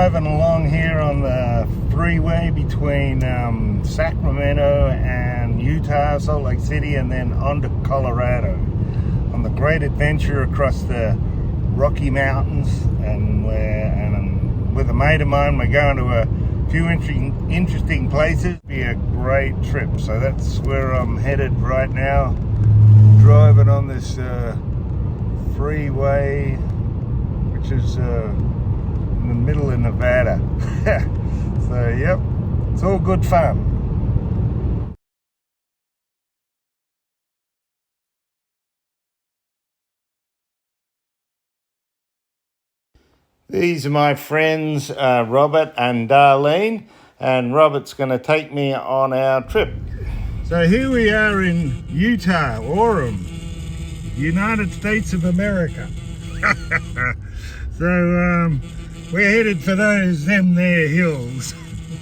driving along here on the freeway between Sacramento and Utah, Salt Lake City, and then on to Colorado on the great adventure across the Rocky Mountains. And with a mate of mine, we're going to a few interesting places. It'll be a great trip. So that's where I'm headed right now, driving on this freeway, which is in the middle of Nevada. So yep, it's all good fun. These are my friends Robert and Darlene, and Robert's going to take me on our trip. So here we are in Utah, Orem, United States of America. So we're headed for them there hills.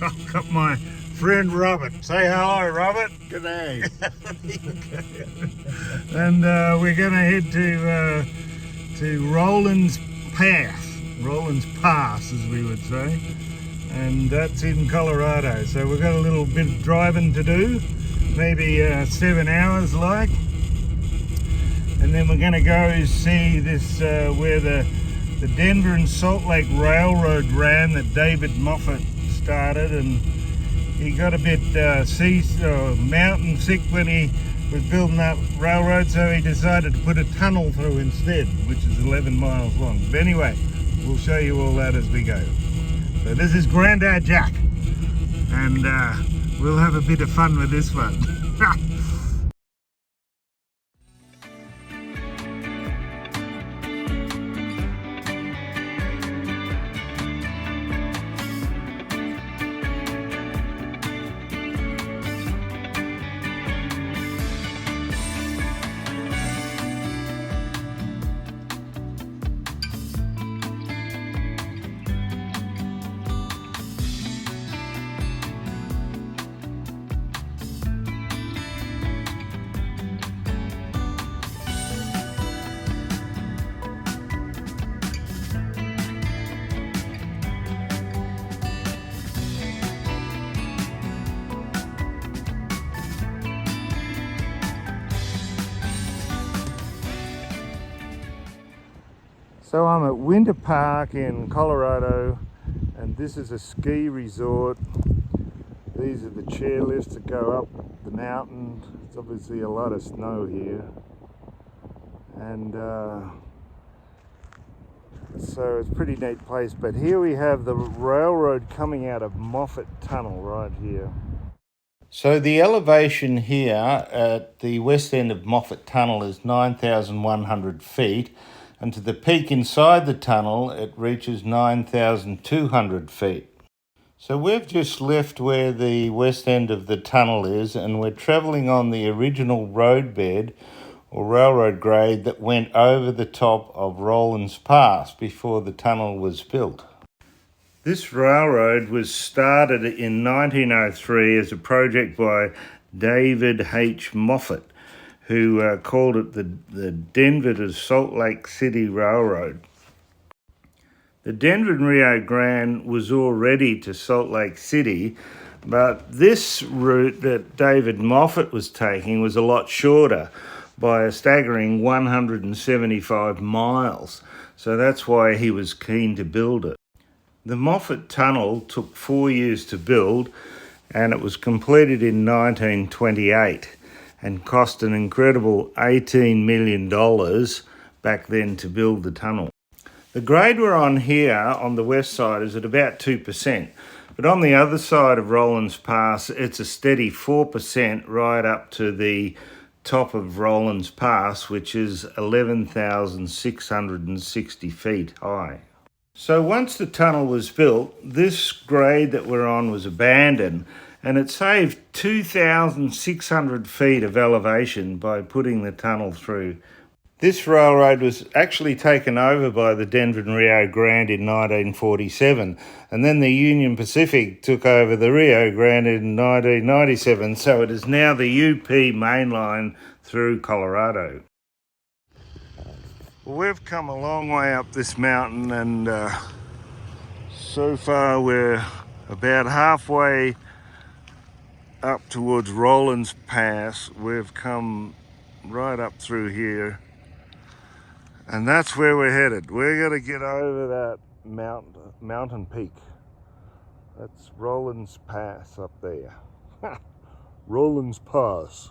I've got my friend Robert. Say hello, Robert. Good day. And we're going to head to Rollins Pass, as we would say, and that's in Colorado. So we've got a little bit of driving to do, maybe 7 hours like, and then we're going to go see this where the Denver and Salt Lake Railroad ran, that David Moffat started, and he got a bit mountain sick when he was building that railroad, so he decided to put a tunnel through instead, which is 11 miles long. But anyway, we'll show you all that as we go. So this is Grandad Jack, and we'll have a bit of fun with this one. So I'm at Winter Park in Colorado, and this is a ski resort. These are the chairlifts that go up the mountain. It's obviously a lot of snow here, and so it's a pretty neat place. But here we have the railroad coming out of Moffat Tunnel right here. So the elevation here at the west end of Moffat Tunnel is 9,100 feet. And to the peak inside the tunnel, it reaches 9,200 feet. So we've just left where the west end of the tunnel is, and we're travelling on the original roadbed or railroad grade that went over the top of Rollins Pass before the tunnel was built. This railroad was started in 1903 as a project by David H. Moffat, who called it the Denver to Salt Lake City Railroad. The Denver and Rio Grande was already to Salt Lake City, but this route that David Moffat was taking was a lot shorter by a staggering 175 miles. So that's why he was keen to build it. The Moffat Tunnel took 4 years to build, and it was completed in 1928. And cost an incredible $18 million back then to build the tunnel. The grade we're on here on the west side is at about 2%, but on the other side of Rollins Pass, it's a steady 4% right up to the top of Rollins Pass, which is 11,660 feet high. So once the tunnel was built, this grade that we're on was abandoned, and it saved 2,600 feet of elevation by putting the tunnel through. This railroad was actually taken over by the Denver and Rio Grande in 1947, and then the Union Pacific took over the Rio Grande in 1997, so it is now the UP mainline through Colorado. Well, we've come a long way up this mountain, and So far we're about halfway up towards Rollins Pass. We've come right up through here, and that's where we're headed. We're going to get over that mountain peak. That's Rollins Pass up there. Rollins Pass.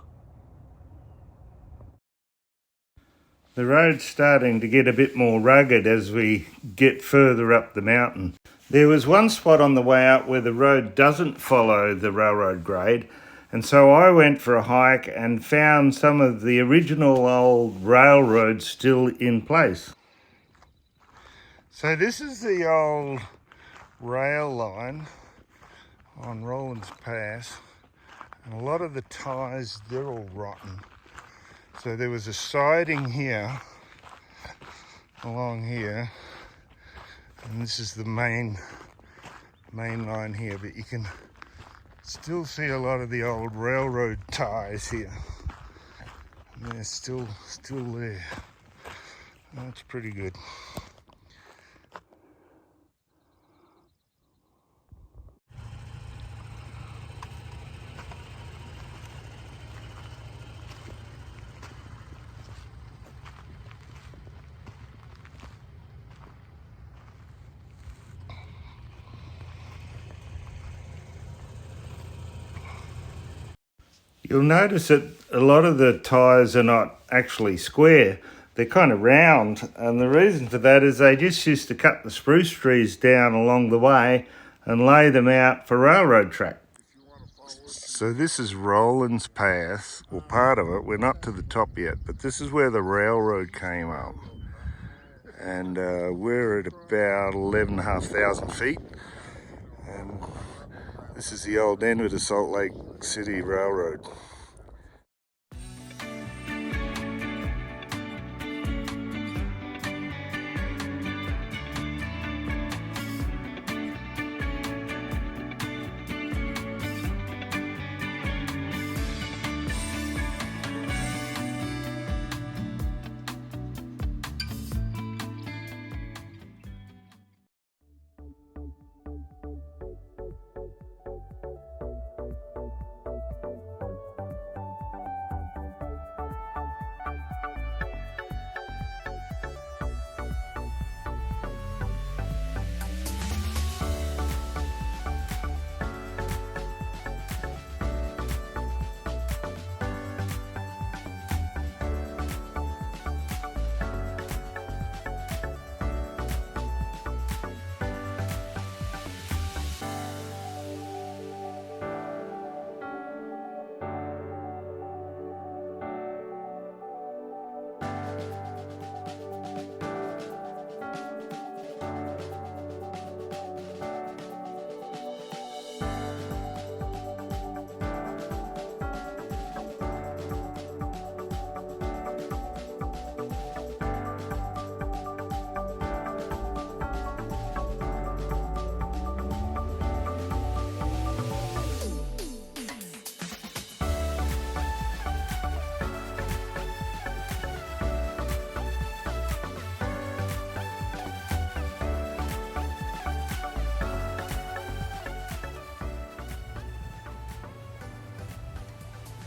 The road's starting to get a bit more rugged as we get further up the mountain. There was one spot on the way up where the road doesn't follow the railroad grade, and so I went for a hike and found some of the original old railroads still in place. So this is the old rail line on Rollins Pass, and a lot of the ties, they're all rotten. So there was a siding here, along here, and this is the main line here, but you can still see a lot of the old railroad ties here. And they're still there. That's pretty good. You'll notice that a lot of the ties are not actually square. They're kind of round, and the reason for that is they just used to cut the spruce trees down along the way and lay them out for railroad track. So this is Rollins Pass, or part of it. We're not to the top yet, but this is where the railroad came up. And we're at about 11,500 feet. And this is the old end of the Salt Lake City Railroad.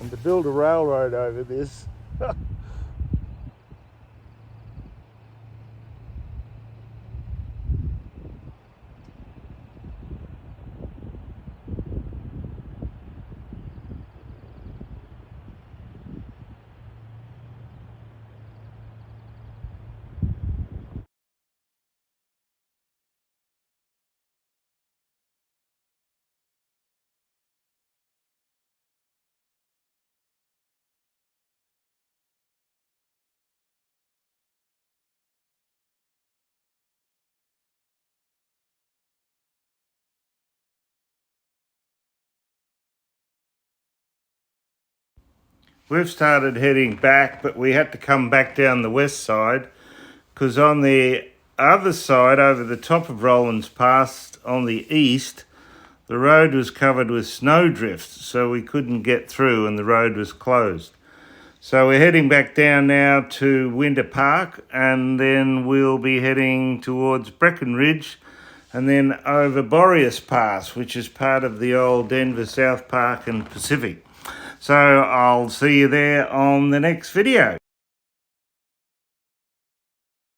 And to build a railroad over this, we've started heading back, but we had to come back down the west side because on the other side, over the top of Rollins Pass on the east, the road was covered with snowdrift, so we couldn't get through and the road was closed. So we're heading back down now to Winter Park, and then we'll be heading towards Breckenridge, and then over Boreas Pass, which is part of the old Denver South Park and Pacific. So I'll see you there on the next video.